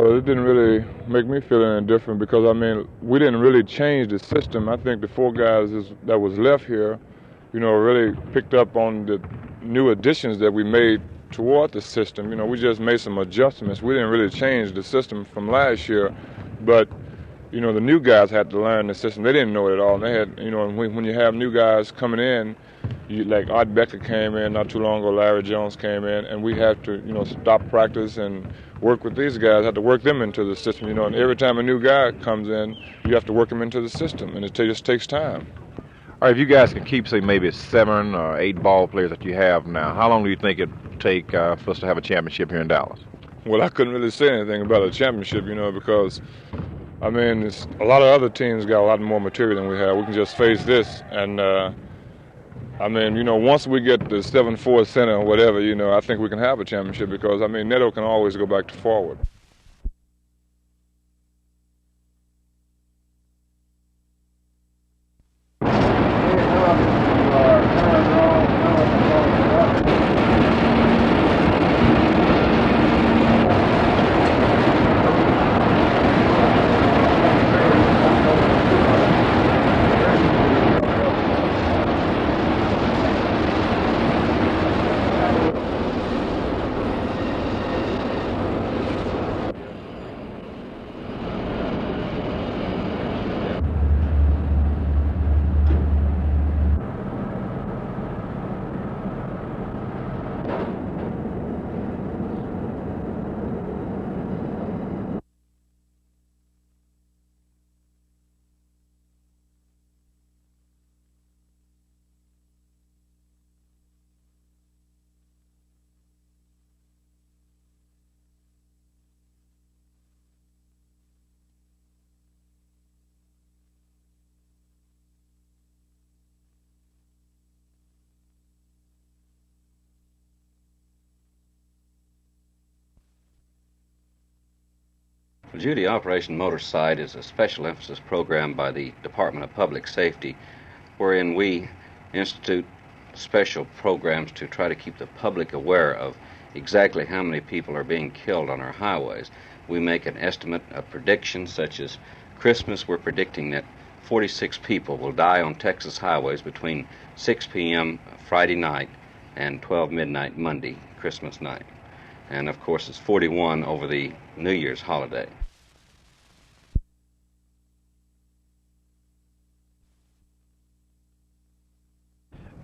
It didn't really make me feel any different because, I mean, we didn't really change the system. I think the four guys that was left here, really picked up on the new additions that we made toward the system. We just made some adjustments. We didn't really change the system from last year, but the new guys had to learn the system. They didn't know it at all. And they had, when you have new guys coming in, like Art Becker came in not too long ago, Larry Jones came in, and we had to, stop practice and work with these guys, had to work them into the system, and every time a new guy comes in, you have to work them into the system, and it just takes time. All right, if you guys can keep, say, maybe 7 or 8 ball players that you have now, how long do you think it'd take for us to have a championship here in Dallas? Well, I couldn't really say anything about a championship, because, I mean, a lot of other teams got a lot more material than we have. We can just face this, and I mean, once we get the 7-4 center or whatever, I think we can have a championship because, I mean, Neto can always go back to forward. The Duty Operation Motorcycle is a special emphasis program by the Department of Public Safety, wherein we institute special programs to try to keep the public aware of exactly how many people are being killed on our highways. We make an estimate, a prediction, such as Christmas. We're predicting that 46 people will die on Texas highways between 6 p.m. Friday night and 12 midnight Monday, Christmas night. And of course it's 41 over the New Year's holiday.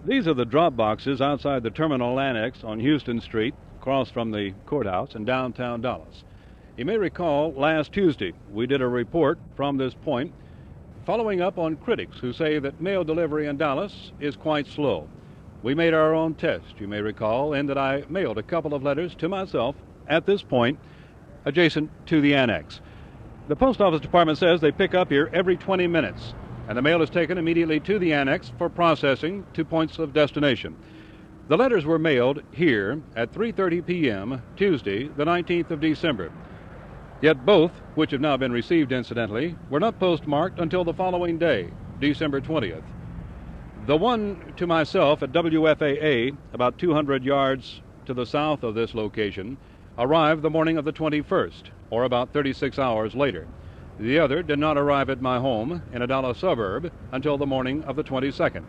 These are the drop boxes outside the Terminal Annex on Houston Street, across from the courthouse in downtown Dallas. You may recall last Tuesday we did a report from this point following up on critics who say that mail delivery in Dallas is quite slow. We made our own test, you may recall, in that I mailed a couple of letters to myself at this point adjacent to the annex. The Post Office Department says they pick up here every 20 minutes, and the mail is taken immediately to the annex for processing to points of destination. The letters were mailed here at 3:30 p.m. Tuesday, the 19th of December. Yet both, which have now been received incidentally, were not postmarked until the following day, December 20th. The one to myself at WFAA, about 200 yards to the south of this location, arrived the morning of the 21st, or about 36 hours later. The other did not arrive at my home in a Dallas suburb until the morning of the 22nd,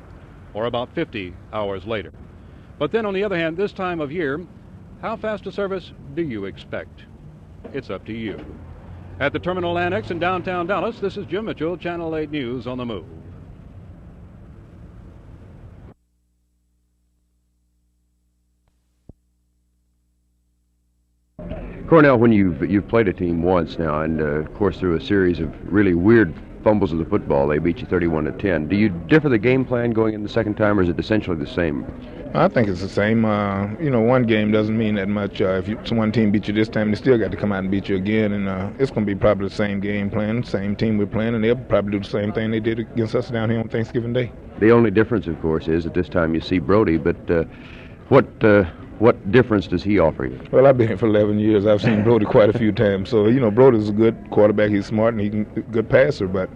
or about 50 hours later. But then, on the other hand, this time of year, how fast a service do you expect? It's up to you. At the Terminal Annex in downtown Dallas, this is Jim Mitchell, Channel 8 News on the Move. Cornell, when you've played a team once now, and of course through a series of really weird fumbles of the football, they beat you 31-10. Do you differ the game plan going in the second time, or is it essentially the same? I think it's the same. One game doesn't mean that much. If one team beat you this time, they still got to come out and beat you again, and it's going to be probably the same game plan, same team we're playing, and they'll probably do the same thing they did against us down here on Thanksgiving Day. The only difference, of course, is that this time you see Brody, but what difference does he offer you? Well, I've been here for 11 years. I've seen Brody quite a few times. So, Brody's a good quarterback. He's smart and he's a good passer, but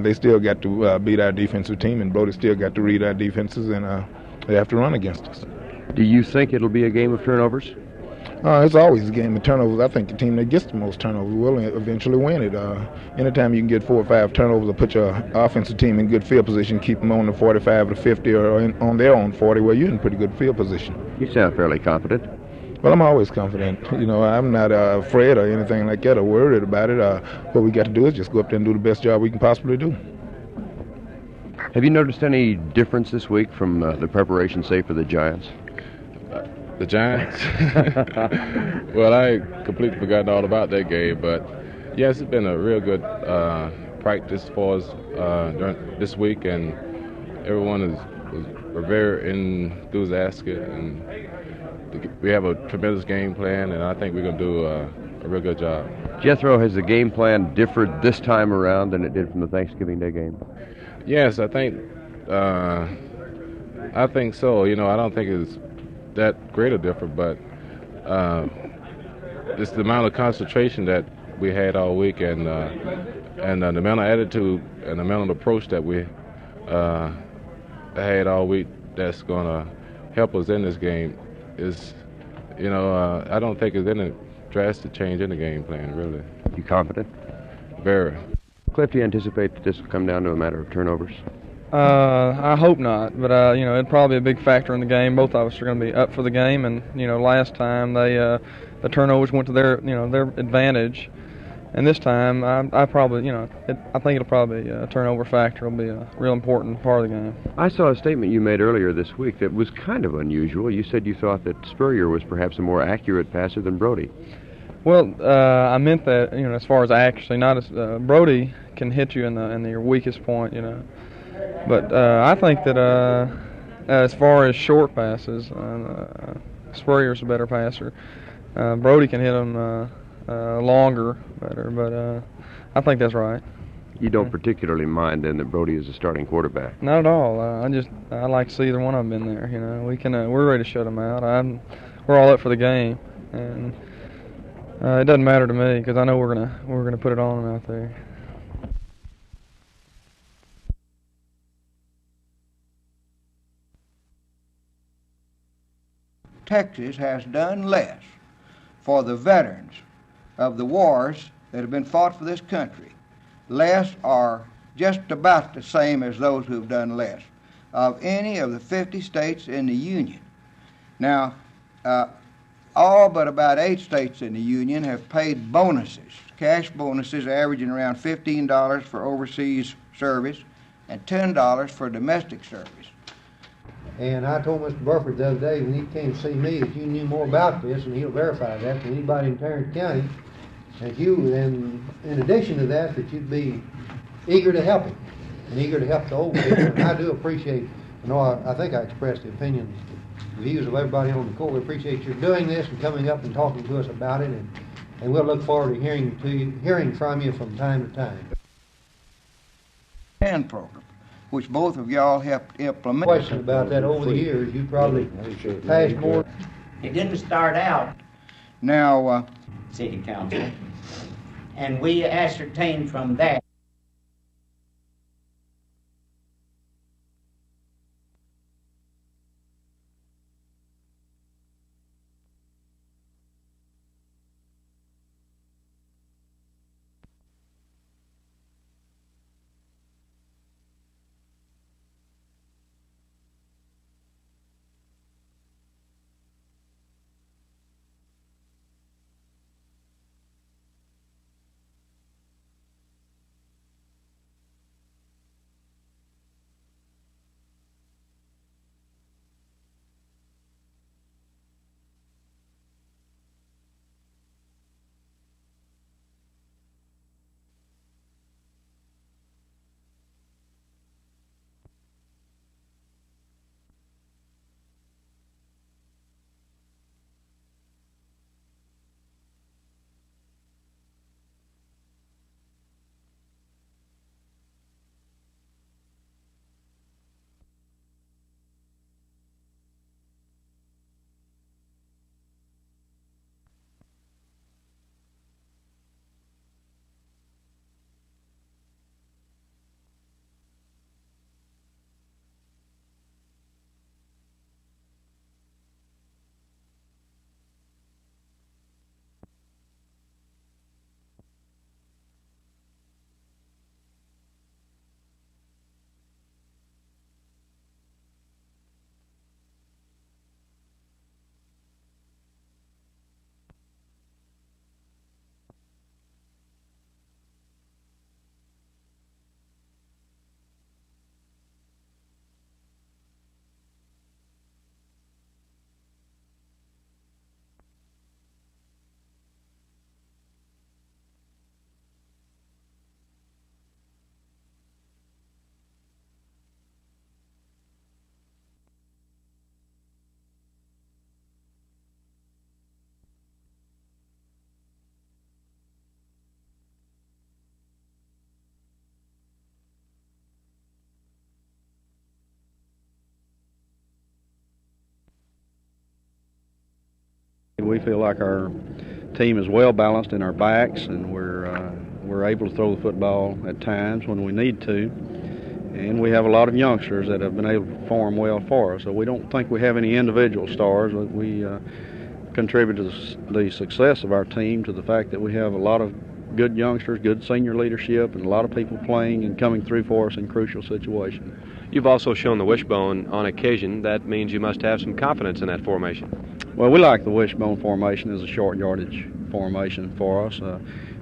they still got to beat our defensive team, and Brody still got to read our defenses, and they have to run against us. Do you think it'll be a game of turnovers? It's always a game of turnovers. I think the team that gets the most turnovers will eventually win it. Anytime you can get 4 or 5 turnovers or put your offensive team in good field position, keep them on the 45 or 50 or on their own 40, well, you're in pretty good field position. You sound fairly confident. Well, I'm always confident. I'm not afraid or anything like that or worried about it. What we got to do is just go up there and do the best job we can possibly do. Have you noticed any difference this week from the preparation, say, for the Giants? The Giants? Well, I completely forgotten all about that game, but yes, it's been a real good practice for us during this week, and everyone was very enthusiastic, and we have a tremendous game plan, and I think we're going to do a real good job. Jethro, has the game plan differed this time around than it did from the Thanksgiving Day game? Yes, I think so. I don't think it's that great a difference, but it's the amount of concentration that we had all week, and the amount of attitude and the amount of approach that we had all week that's going to help us in this game. Is, I don't think there's any drastic change in the game plan, really. You confident? Very. Cliff, do you anticipate that this will come down to a matter of turnovers? I hope not, but it'd probably be a big factor in the game. Both of us are going to be up for the game, and last time the turnovers went to their advantage, and this time I probably I think it'll probably be a turnover factor. It'll be a real important part of the game. I saw a statement you made earlier this week that was kind of unusual. You said you thought that Spurrier was perhaps a more accurate passer than Brody. Well, I meant that as far as actually, not as Brody can hit you in your weakest point, but I think that as far as short passes, Spurrier's a better passer. Brody can hit them longer better, but I think that's right. You don't particularly mind then that Brody is a starting quarterback? Not at all. I like to see either one of them in there. We're ready to shut them out. We're all up for the game, and it doesn't matter to me because I know we're gonna put it on out there. Texas has done less for the veterans of the wars that have been fought for this country. Less are just about the same as those who have done less of any of the 50 states in the Union. Now, all but about 8 states in the Union have paid bonuses, cash bonuses averaging around $15 for overseas service and $10 for domestic service. And I told Mr. Burford the other day when he came to see me that you knew more about this, and he'll verify that, than anybody in Tarrant County. And in addition to that, that you'd be eager to help him and eager to help the old people. And I do appreciate, I think I expressed the opinions, the views of everybody on the court. We appreciate your doing this and coming up and talking to us about it, and we'll look forward to hearing from you from time to time. And program, which both of y'all helped implement. Question about that over the years, you probably passed more. It didn't start out now city council, and we ascertained from that we feel like our team is well balanced in our backs, and we're able to throw the football at times when we need to. And we have a lot of youngsters that have been able to perform well for us. So we don't think we have any individual stars. We contribute to the success of our team to the fact that we have a lot of good youngsters, good senior leadership, and a lot of people playing and coming through for us in crucial situations. You've also shown the wishbone on occasion. That means you must have some confidence in that formation. Well, we like the wishbone formation as a short yardage formation for us.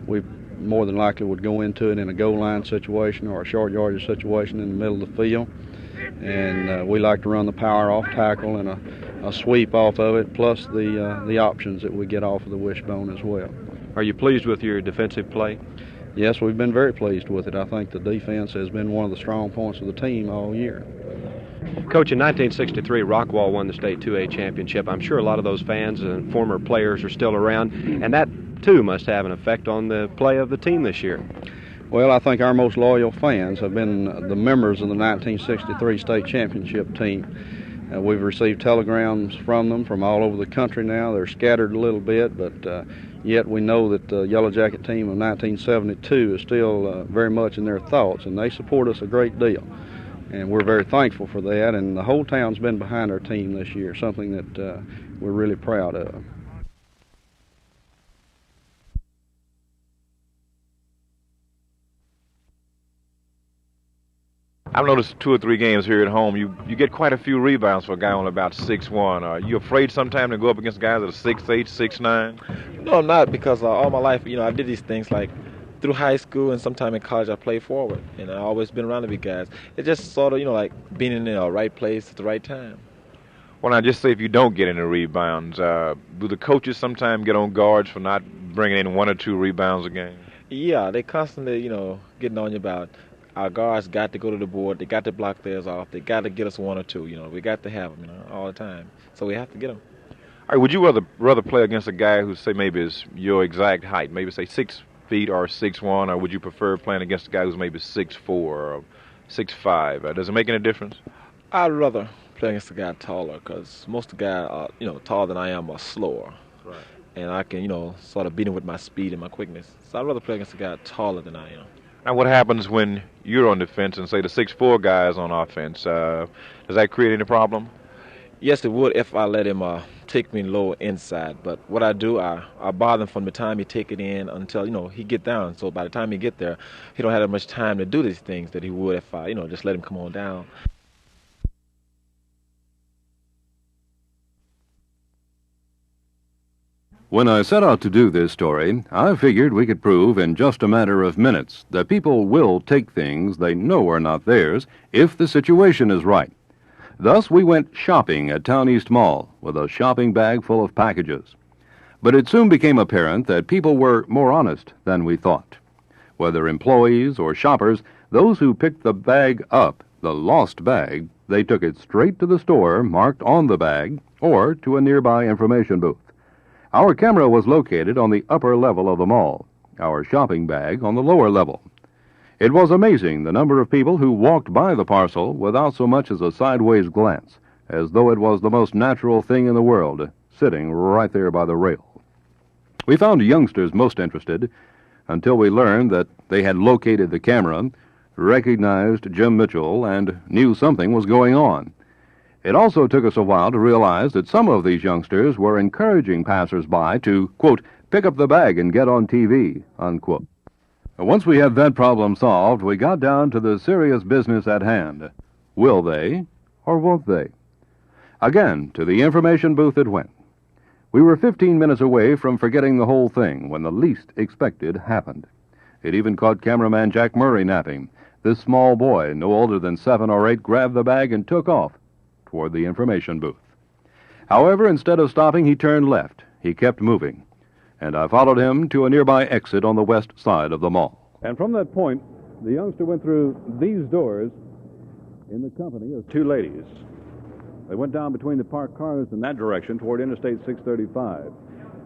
We more than likely would go into it in a goal line situation or a short yardage situation in the middle of the field. And we like to run the power off tackle and a sweep off of it, plus the options that we get off of the wishbone as well. Are you pleased with your defensive play? Yes, we've been very pleased with it. I think the defense has been one of the strong points of the team all year. Coach, in 1963, Rockwall won the state 2A championship. I'm sure a lot of those fans and former players are still around, and that, too, must have an effect on the play of the team this year. Well, I think our most loyal fans have been the members of the 1963 state championship team. We've received telegrams from them from all over the country now. They're scattered a little bit, but yet we know that the Yellow Jacket team of 1972 is still very much in their thoughts, and they support us a great deal. And we're very thankful for that, and the whole town's been behind our team this year, something that we're really proud of. I've noticed 2 or 3 games here at home, you get quite a few rebounds for a guy only about 6'1". Are you afraid sometime to go up against guys that are 6'8", 6'9"? No, I'm not, because all my life, I did these things like through high school and sometime in college I played forward, and I've always been around the big guys. It's just sort of, like being in the right place at the right time. Well, now, just say if you don't get any rebounds, do the coaches sometimes get on guards for not bringing in 1 or 2 rebounds a game? Yeah, they constantly, getting on you about our guards got to go to the board, they got to block theirs off, they got to get us 1 or 2, we got to have them, all the time. So we have to get them. All right, would you rather play against a guy who, say, maybe is your exact height, maybe say 6 feet or 6'1", or would you prefer playing against a guy who's maybe 6'4" or 6'5"? Does it make any difference? I'd rather play against a guy taller, because most of the guys, taller than I am, are slower. Right. And I can, sort of beat him with my speed and my quickness. So I'd rather play against a guy taller than I am. Now, what happens when you're on defense and, say, the 6'4" guy is on offense? Does that create any problem? Yes, it would if I let him take me low inside. But what I do, I bother him from the time he take it in until, he get down. So by the time he get there, he don't have that much time to do these things that he would if I, just let him come on down. When I set out to do this story, I figured we could prove in just a matter of minutes that people will take things they know are not theirs if the situation is right. Thus, we went shopping at Town East Mall with a shopping bag full of packages. But it soon became apparent that people were more honest than we thought. Whether employees or shoppers, those who picked the bag up, the lost bag, they took it straight to the store marked on the bag or to a nearby information booth. Our camera was located on the upper level of the mall, our shopping bag on the lower level. It was amazing the number of people who walked by the parcel without so much as a sideways glance, as though it was the most natural thing in the world, sitting right there by the rail. We found youngsters most interested until we learned that they had located the camera, recognized Jim Mitchell, and knew something was going on. It also took us a while to realize that some of these youngsters were encouraging passers-by to, quote, pick up the bag and get on TV, unquote. Once we had that problem solved, we got down to the serious business at hand. Will they, or won't they? Again, to the information booth it went. We were 15 minutes away from forgetting the whole thing when the least expected happened. It even caught cameraman Jack Murray napping. This small boy, no older than 7 or 8, grabbed the bag and took off toward the information booth. However, instead of stopping, he turned left. He kept moving, and I followed him to a nearby exit on the west side of the mall. And from that point, the youngster went through these doors in the company of 2 ladies. They went down between the parked cars in that direction toward Interstate 635,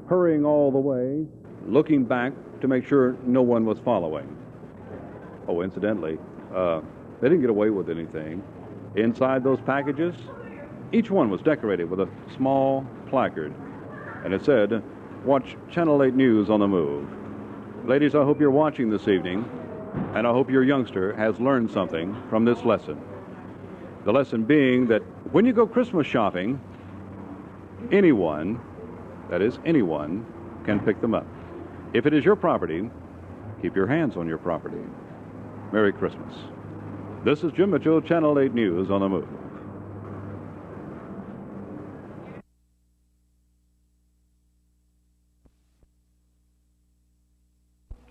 hurrying all the way, looking back to make sure no one was following. Oh, incidentally, they didn't get away with anything. Inside those packages, each one was decorated with a small placard and it said, "Watch Channel 8 News on the move." Ladies, I hope you're watching this evening, and I hope your youngster has learned something from this lesson. The lesson being that when you go Christmas shopping, anyone, that is anyone, can pick them up. If it is your property, keep your hands on your property. Merry Christmas. This is Jim Mitchell, Channel 8 News on the move.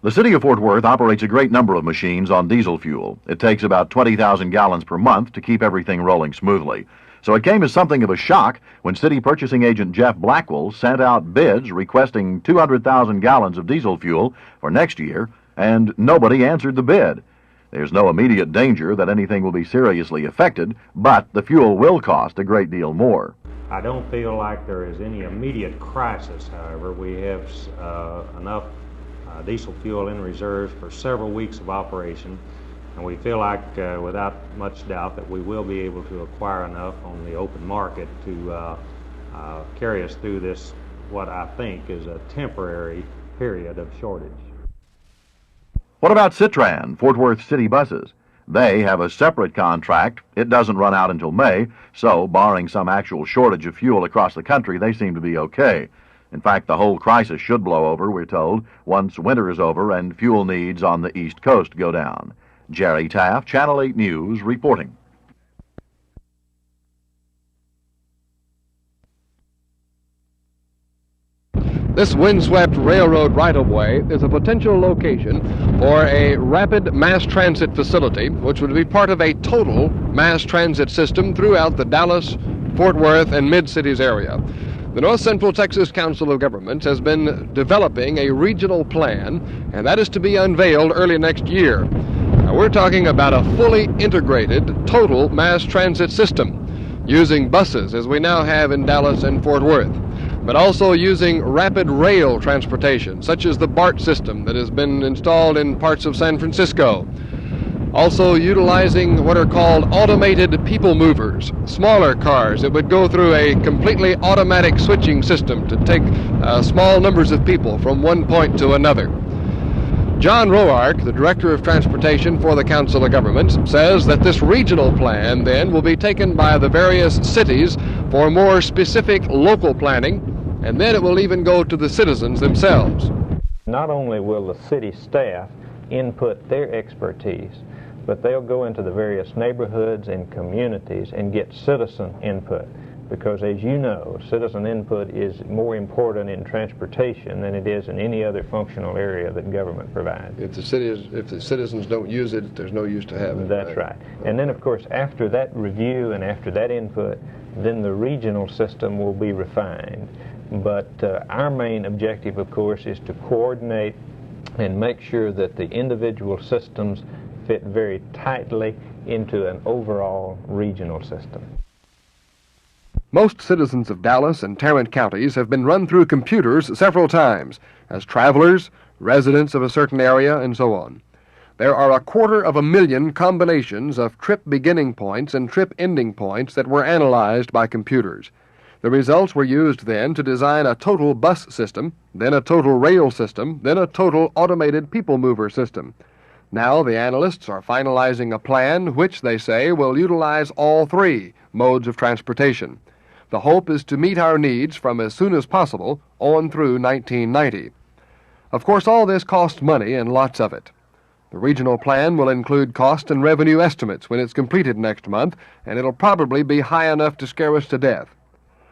The city of Fort Worth operates a great number of machines on diesel fuel. It takes about 20,000 gallons per month to keep everything rolling smoothly. So it came as something of a shock when city purchasing agent Jeff Blackwell sent out bids requesting 200,000 gallons of diesel fuel for next year, and nobody answered the bid. There's no immediate danger that anything will be seriously affected, but the fuel will cost a great deal more. I don't feel like there is any immediate crisis, however. We have enough diesel fuel in reserves for several weeks of operation, and we feel like without much doubt that we will be able to acquire enough on the open market to carry us through this, what I think is a temporary period of shortage. What about Citran, Fort Worth city buses? They have a separate contract. It doesn't run out until May, so barring some actual shortage of fuel across the country, they seem to be okay. In fact, the whole crisis should blow over, we're told, once winter is over and fuel needs on the East Coast go down. Jerry Taft, Channel 8 News, reporting. This windswept railroad right-of-way is a potential location for a rapid mass transit facility, which would be part of a total mass transit system throughout the Dallas, Fort Worth, and Mid-Cities area. The North Central Texas Council of Governments has been developing a regional plan, and that is to be unveiled early next year. Now, we're talking about a fully integrated, total mass transit system, using buses as we now have in Dallas and Fort Worth, but also using rapid rail transportation, such as the BART system that has been installed in parts of San Francisco. Also utilizing what are called automated people movers, smaller cars that would go through a completely automatic switching system to take small numbers of people from one point to another. John Roark, the Director of Transportation for the Council of Governments, says that this regional plan then will be taken by the various cities for more specific local planning, and then it will even go to the citizens themselves. Not only will the city staff input their expertise, but they'll go into the various neighborhoods and communities and get citizen input, because as you know, citizen input is more important in transportation than it is in any other functional area that government provides. If the citizens don't use it, there's no use to have it. That's right. And then of course after that review and after that input, then the regional system will be refined. But our main objective of course is to coordinate and make sure that the individual systems fit very tightly into an overall regional system. Most citizens of Dallas and Tarrant counties have been run through computers several times as travelers, residents of a certain area, and so on. There are 250,000 combinations of trip beginning points and trip ending points that were analyzed by computers. The results were used then to design a total bus system, then a total rail system, then a total automated people mover system. Now the analysts are finalizing a plan which, they say, will utilize all three modes of transportation. The hope is to meet our needs from as soon as possible on through 1990. Of course, all this costs money, and lots of it. The regional plan will include cost and revenue estimates when it's completed next month, and it'll probably be high enough to scare us to death.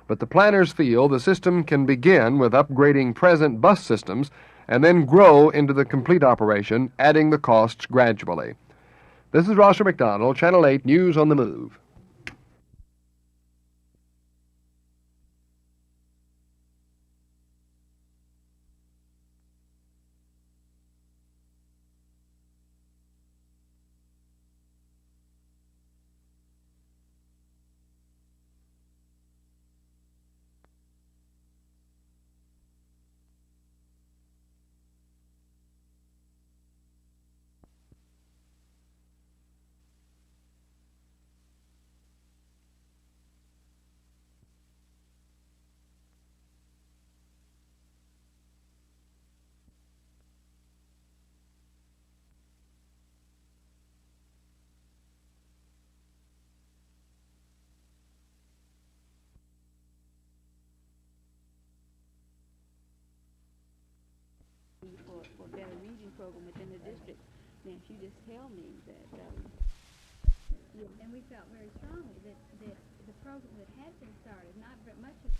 But the planners feel the system can begin with upgrading present bus systems and then grow into the complete operation, adding the costs gradually. This is Rosser McDonald, Channel 8 News on the Move. program within the district. Now, if you just tell me that, and we felt very strongly that the program that had been started, not very much of,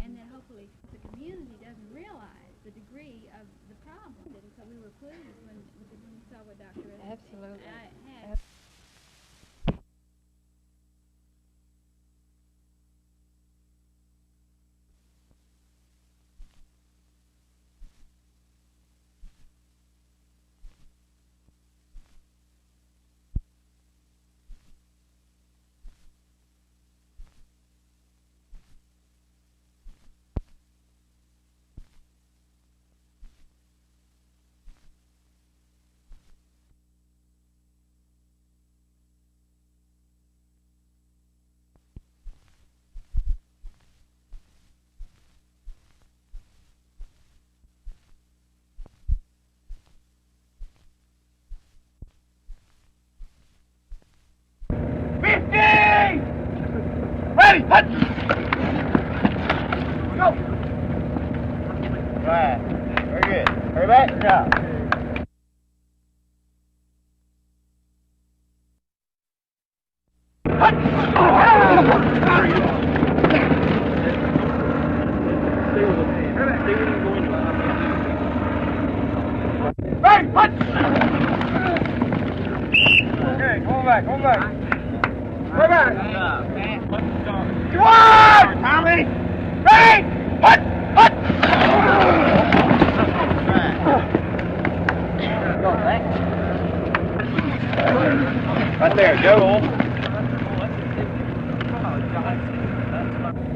and then hopefully the community doesn't realize the degree of the problem. And so we were pleased when we saw what Dr. Absolutely. had. Ready, hut! Go! Right. Very good. Hurry back. Good job. Hut! Ready, hut! Okay, hold back, hold back. Hold back. Come on! Tommy! Ready! Hut! Hut! Right there, go.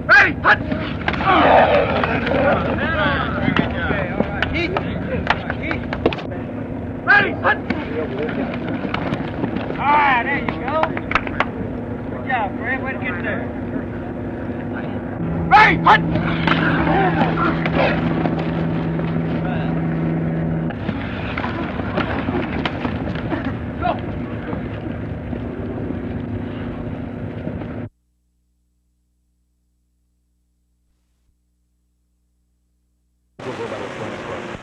Ready! Hut! Ready! Hut! All right, there you go. Good job, Fred. Way to get there. Ready! Hut! Go! We'll go by the plan first.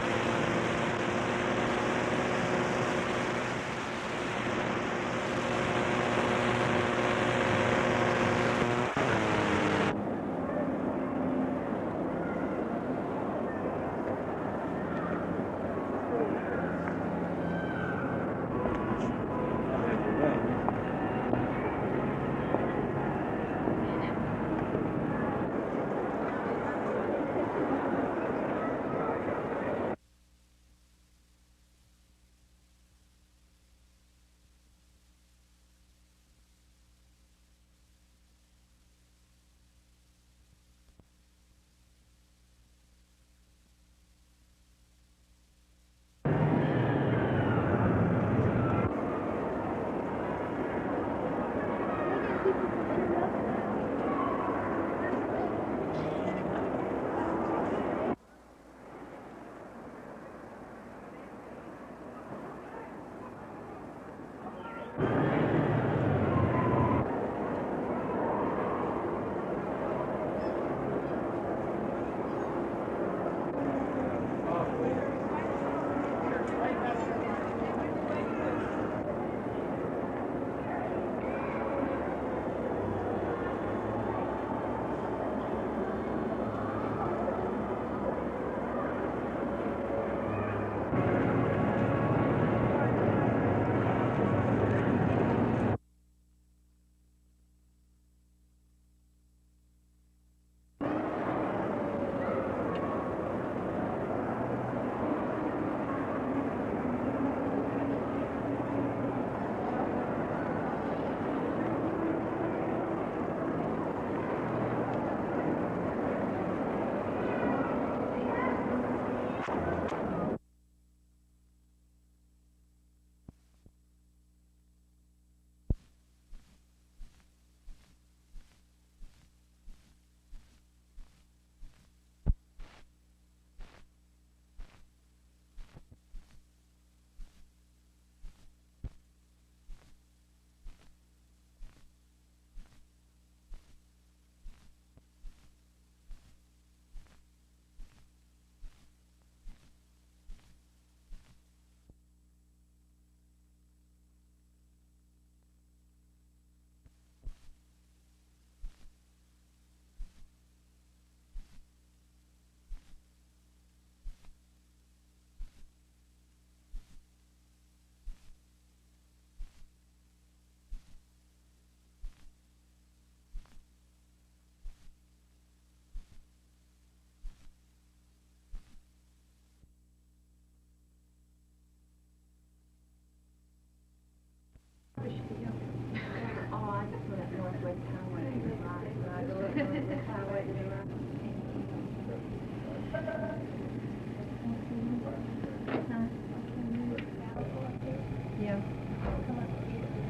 Yeah.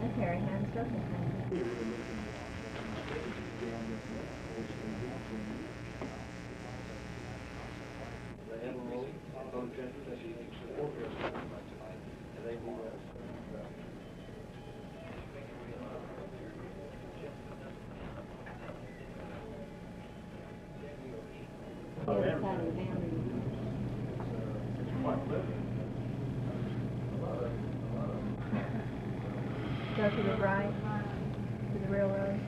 That's Harry Hamster. Go to the right, to the railroad.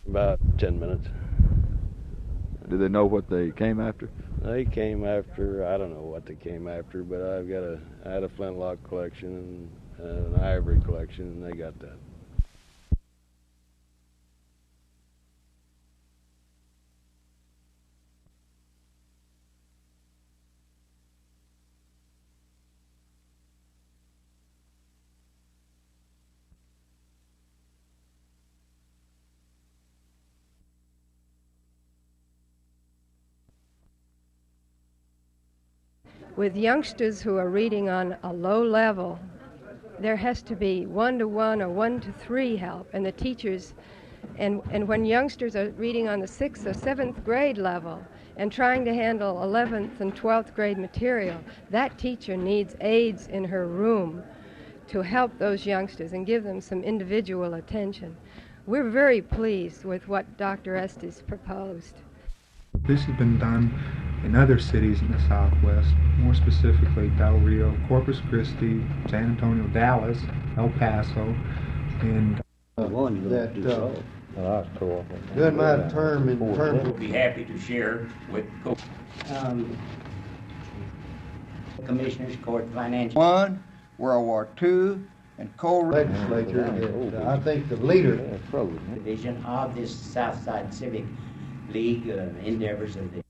About 10 minutes. Do they know what they came after? They came after, I don't know what they came after, but I had a flintlock collection and an ivory collection, and they got that. With youngsters who are reading on a low level, there has to be 1-to-1 or 1-to-3 help, and the teachers, and when youngsters are reading on the 6th or 7th grade level and trying to handle 11th and 12th grade material, that teacher needs aides in her room to help those youngsters and give them some individual attention. We're very pleased with what Dr. Estes proposed. This has been done in other cities in the Southwest, more specifically Del Rio, Corpus Christi, San Antonio, Dallas, El Paso, and during my term in terms We'll be happy to share with Commissioners Court Financial. World War II, and legislature. I think the leader Division of this Southside Civic League endeavors of the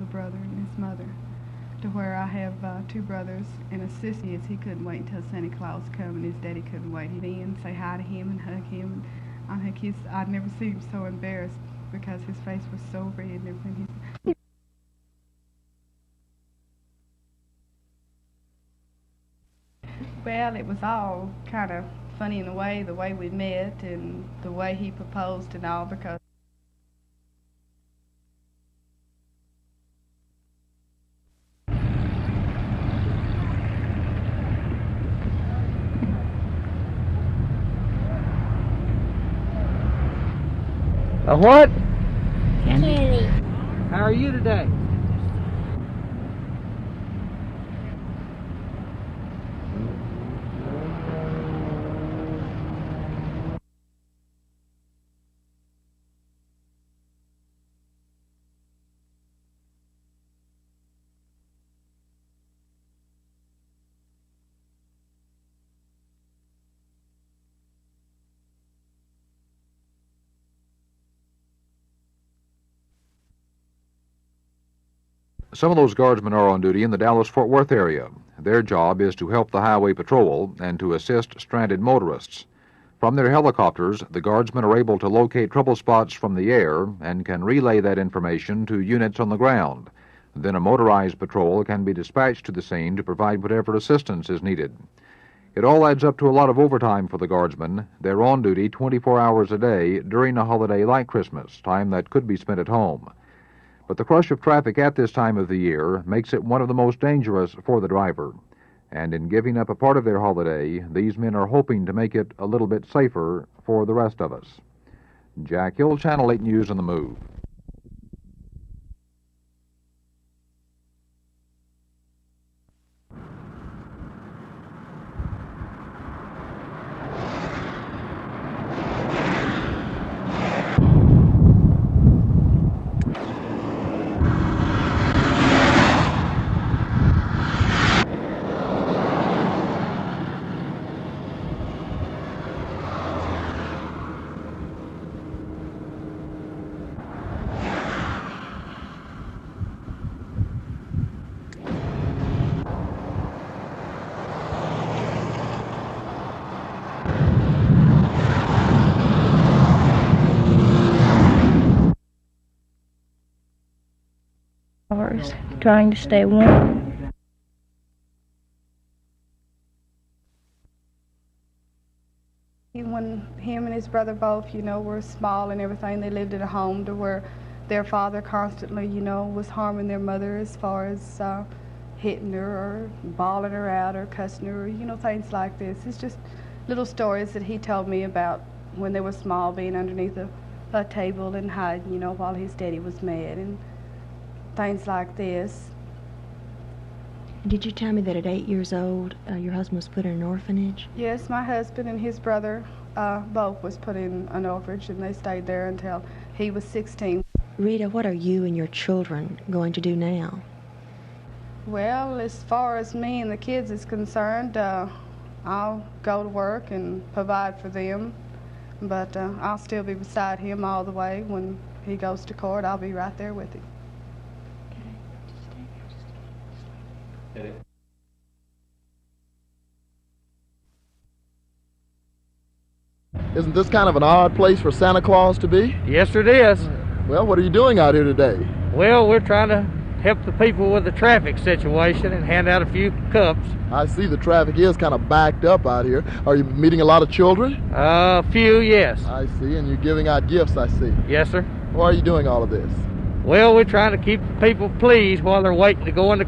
brother and his mother, to where I have two brothers and a sister. He couldn't wait until Santa Claus come, and his daddy couldn't wait. He'd be in, say hi to him and hug him. I think I'd never seen him so embarrassed because his face was so red and everything. Well, it was all kind of funny in a way, the way we met and the way he proposed and all, because A what? Kitty. How are you today? Some of those guardsmen are on duty in the Dallas-Fort Worth area. Their job is to help the highway patrol and to assist stranded motorists. From their helicopters, the guardsmen are able to locate trouble spots from the air and can relay that information to units on the ground. Then a motorized patrol can be dispatched to the scene to provide whatever assistance is needed. It all adds up to a lot of overtime for the guardsmen. They're on duty 24 hours a day during a holiday like Christmas, time that could be spent at home. But the crush of traffic at this time of the year makes it one of the most dangerous for the driver. And in giving up a part of their holiday, these men are hoping to make it a little bit safer for the rest of us. Jack Hill, Channel 8 News on the Move. Trying to stay warm. When him and his brother both, were small and everything, they lived in a home to where their father constantly, was harming their mother as far as hitting her or bawling her out or cussing her, things like this. It's just little stories that he told me about when they were small, being underneath a table and hiding, while his daddy was mad and things like this. Did you tell me that at 8 years old, your husband was put in an orphanage? Yes, my husband and his brother both was put in an orphanage, and they stayed there until he was 16. Rita, what are you and your children going to do now? Well, as far as me and the kids is concerned, I'll go to work and provide for them, but I'll still be beside him all the way. When he goes to court, I'll be right there with him. Isn't this kind of an odd place for Santa Claus to be? Yes, it is. Well, what are you doing out here today? Well, we're trying to help the people with the traffic situation and hand out a few cups. I see the traffic is kind of backed up out here. Are you meeting a lot of children? A few, yes. I see, and you're giving out gifts, I see. Yes, sir. Why are you doing all of this? Well, we're trying to keep the people pleased while they're waiting to go into